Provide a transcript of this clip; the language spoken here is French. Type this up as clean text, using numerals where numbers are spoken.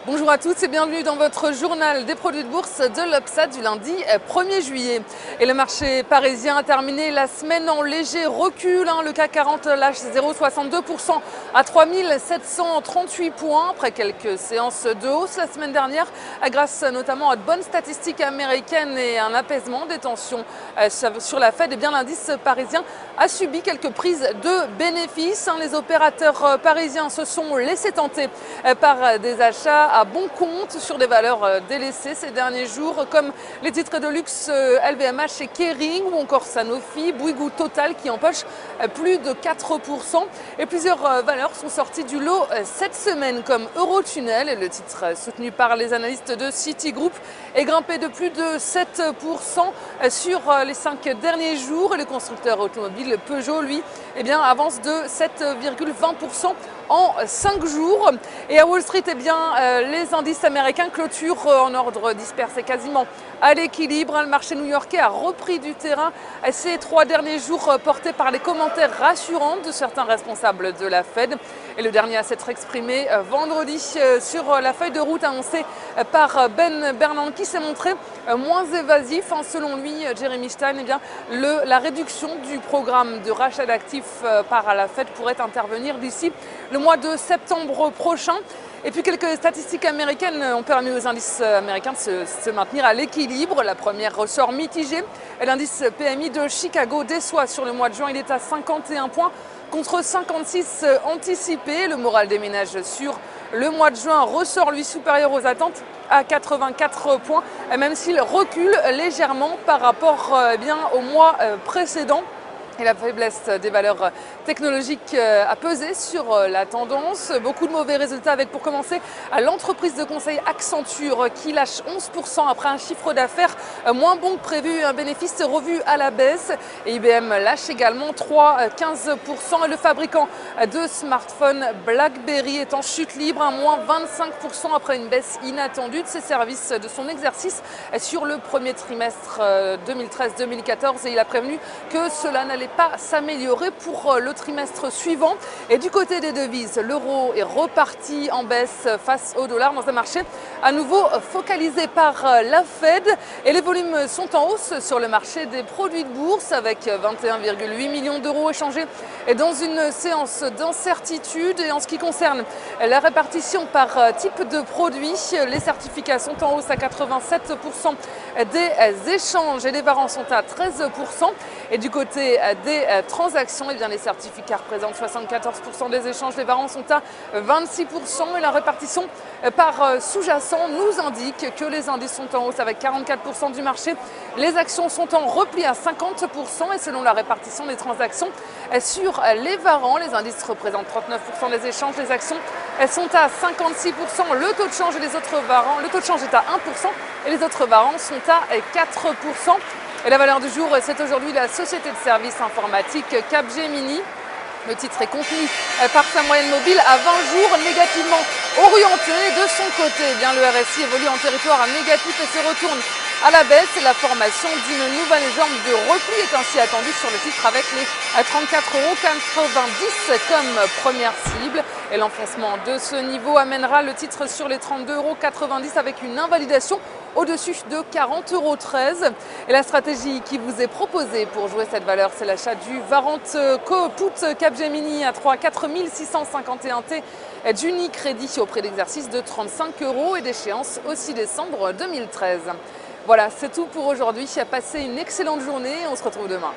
Bonjour à tous et bienvenue dans votre journal des produits de bourse de l'Upsa du lundi 1er juillet. Et le marché parisien a terminé la semaine en léger recul. Le CAC 40 lâche 0,62% à 3738 points après quelques séances de hausse la semaine dernière grâce notamment à de bonnes statistiques américaines et un apaisement des tensions sur la Fed. Et bien l'indice parisien a subi quelques prises de bénéfices. Les opérateurs parisiens se sont laissés tenter par des achats à bon compte sur des valeurs délaissées ces derniers jours, comme les titres de luxe LVMH et Kering ou encore Sanofi, Bouygues, Total qui empochent plus de 4%. Et plusieurs valeurs sont sorties du lot cette semaine, comme Eurotunnel, le titre soutenu par les analystes de Citigroup, est grimpé de plus de 7% sur les 5 derniers jours. Et le constructeur automobile Peugeot, lui, avance de 7,20% en 5 jours. Et à Wall Street, les indices américains clôturent en ordre dispersé quasiment à l'équilibre. Le marché new-yorkais a repris du terrain ces 3 derniers jours, portés par les commentaires rassurants de certains responsables de la Fed. Et le dernier à s'être exprimé vendredi sur la feuille de route annoncée par Ben Bernanke, qui s'est montré moins évasif. Selon lui, Jeremy Stein, la réduction du programme de rachat d'actifs par la Fed pourrait intervenir d'ici le mois de septembre prochain. Et puis quelques statistiques américaines ont permis aux indices américains de se maintenir à l'équilibre. La première ressort mitigé. L'indice PMI de Chicago déçoit sur le mois de juin. Il est à 51 points contre 56 anticipés. Le moral des ménages sur le mois de juin ressort lui supérieur aux attentes à 84 points, même s'il recule légèrement par rapport au mois précédent. Et la faiblesse des valeurs technologiques a pesé sur la tendance. Beaucoup de mauvais résultats avec, pour commencer, l'entreprise de conseil Accenture qui lâche 11% après un chiffre d'affaires moins bon que prévu, un bénéfice revu à la baisse. Et IBM lâche également 3,15%. Et le fabricant de smartphones BlackBerry est en chute libre, moins 25% après une baisse inattendue de ses services de son exercice sur le premier trimestre 2013-2014. Et il a prévenu que cela n'allait pas s'améliorer pour le trimestre suivant. Et du côté des devises, l'euro est reparti en baisse face au dollar dans un marché à nouveau focalisé par la Fed. Et les volumes sont en hausse sur le marché des produits de bourse avec 21,8 millions d'euros échangés dans une séance d'incertitude. Et en ce qui concerne la répartition par type de produit, les certificats sont en hausse à 87% des échanges et les varants sont à 13%. Et du côté des transactions, les certificats représentent 74% des échanges, les varants sont à 26%. Et la répartition par sous-jacent nous indique que les indices sont en hausse avec 44% du marché. Les actions sont en repli à 50%. Et selon la répartition des transactions sur les varants, les indices représentent 39% des échanges, les actions sont à 56%. Le taux de change et les autres varants, le taux de change est à 1% et les autres varants sont à 4%. Et la valeur du jour, c'est aujourd'hui la société de services informatiques Capgemini. Le titre est contenu par sa moyenne mobile à 20 jours négativement orientée. De son côté, le RSI évolue en territoire négatif et se retourne à la baisse. Et la formation d'une nouvelle jambe de repli est ainsi attendue sur le titre avec les 34,90 € comme première cible. Et l'enfoncement de ce niveau amènera le titre sur les 32,90 € avec une invalidation au-dessus de 40,13 €. Et la stratégie qui vous est proposée pour jouer cette valeur, c'est l'achat du Warrant Put Capgemini à 4 651 T d'Unicredit au prix d'exercice de 35 € et d'échéance au 6 décembre 2013. Voilà, c'est tout pour aujourd'hui. Passez une excellente journée et on se retrouve demain.